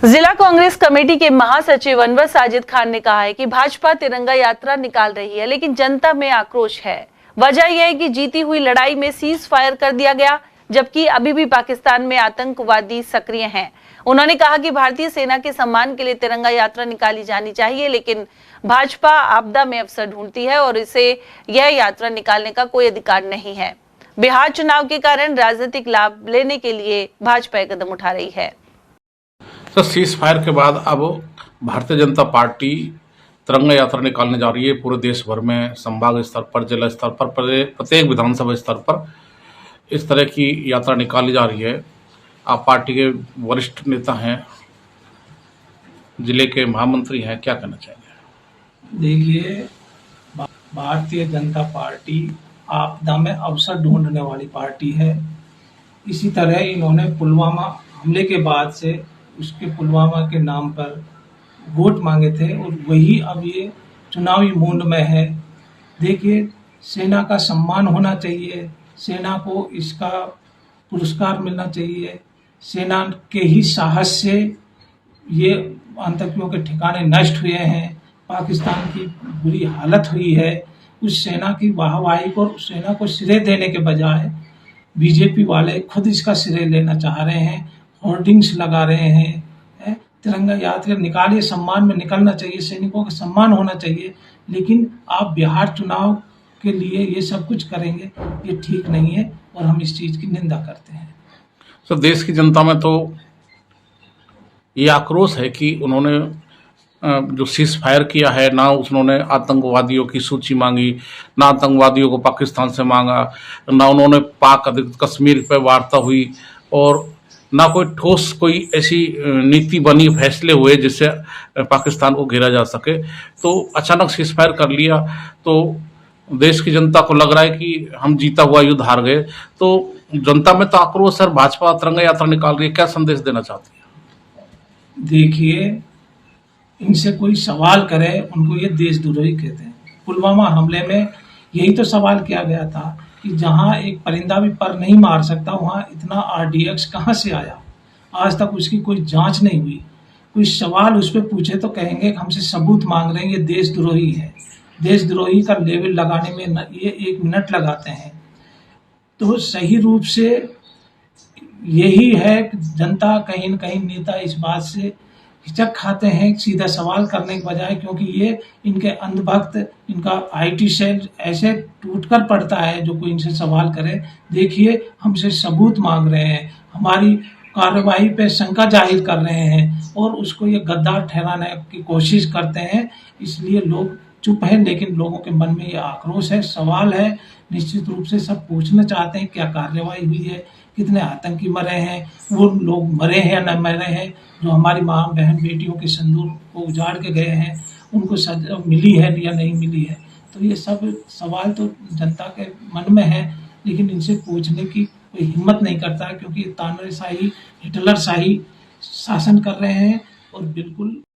जिला कांग्रेस कमेटी के महासचिव अनवर साजिद खान ने कहा है कि भाजपा तिरंगा यात्रा निकाल रही है, लेकिन जनता में आक्रोश है। वजह यह है कि जीती हुई लड़ाई में सीज फायर कर दिया गया, जबकि अभी भी पाकिस्तान में आतंकवादी सक्रिय हैं। उन्होंने कहा कि भारतीय सेना के सम्मान के लिए तिरंगा यात्रा निकाली जानी चाहिए, लेकिन भाजपा आपदा में अवसर ढूंढती है और इसे यह यात्रा निकालने का कोई अधिकार नहीं है। बिहार चुनाव के कारण राजनीतिक लाभ लेने के लिए भाजपा एक कदम उठा रही है। सर, सीज फायर के बाद अब भारतीय जनता पार्टी तिरंगा यात्रा निकालने जा रही है। पूरे देश भर में संभाग स्तर पर, जिला स्तर पर, प्रत्येक विधानसभा स्तर पर इस तरह की यात्रा निकाली जा रही है। आप पार्टी के वरिष्ठ नेता हैं, जिले के महामंत्री हैं, क्या कहना चाहेंगे? देखिए, भारतीय जनता पार्टी आपदा में अवसर ढूंढने वाली पार्टी है। इसी तरह इन्होंने पुलवामा हमले के बाद से उसके पुलवामा के नाम पर वोट मांगे थे और वही अब ये चुनावी मूड में है। देखिए, सेना का सम्मान होना चाहिए, सेना को इसका पुरस्कार मिलना चाहिए। सेना के ही साहस से ये आतंकियों के ठिकाने नष्ट हुए हैं, पाकिस्तान की बुरी हालत हुई है। उस सेना की वाहवाही को, सेना को श्रेय देने के बजाय बीजेपी वाले खुद इसका श्रेय लेना चाह रहे हैं, होर्डिंग्स लगा रहे हैं। तिरंगा यात्रा निकालिए, सम्मान में निकलना चाहिए, सैनिकों का सम्मान होना चाहिए, लेकिन आप बिहार चुनाव के लिए ये सब कुछ करेंगे, ये ठीक नहीं है और हम इस चीज़ की निंदा करते हैं। सर, देश की जनता में तो ये आक्रोश है कि उन्होंने जो सीज फायर किया है, ना उन्होंने आतंकवादियों की सूची मांगी, ना आतंकवादियों को पाकिस्तान से मांगा, ना उन्होंने पाक अधिकृत कश्मीर पर वार्ता हुई, और ना कोई ठोस कोई ऐसी नीति बनी, फैसले हुए जिससे पाकिस्तान को घेरा जा सके। तो अचानक सीज फायर कर लिया तो देश की जनता को लग रहा है कि हम जीता हुआ युद्ध हार गए। तो जनता में तो आक्रोश, सर, भाजपा तिरंगा यात्रा निकाल रही है, क्या संदेश देना चाहती है? देखिए, इनसे कोई सवाल करे उनको ये देशद्रोही कहते हैं। पुलवामा हमले में यही तो सवाल किया गया था कि जहां एक परिंदा भी पर नहीं मार सकता, वहां इतना RDX कहां से आया? आज तक उसकी कोई जांच नहीं हुई। कोई सवाल उस पर पूछे तो कहेंगे कि हमसे सबूत मांग रहे हैं, ये देशद्रोही है। देशद्रोही का लेवल लगाने में ये 1 मिनट लगाते हैं। तो सही रूप से यही है कि जनता, कहीं न कहीं नेता इस बात से हिचक खाते हैं सीधा सवाल करने के बजाय, क्योंकि ये इनके अंधभक्त, इनका IT सेल ऐसे टूटकर पड़ता है जो कोई इनसे सवाल करे। देखिए, हमसे सबूत मांग रहे हैं, हमारी कार्रवाई पे शंका जाहिर कर रहे हैं और उसको ये गद्दार ठहराने की कोशिश करते हैं। इसलिए लोग चुप हैं, लेकिन लोगों के मन में ये आक्रोश है, सवाल है। निश्चित रूप से सब पूछना चाहते हैं क्या कार्रवाई हुई है, कितने आतंकी मरे हैं, वो लोग मरे हैं या न मरे हैं, जो हमारी माँ बहन बेटियों के सिंदूर को उजाड़ के गए हैं, उनको सजा मिली है या नहीं मिली है। तो ये सब सवाल तो जनता के मन में है, लेकिन इनसे पूछने की कोई हिम्मत नहीं करता है, क्योंकि तानाशाही, हिटलर शाही शासन कर रहे हैं और बिल्कुल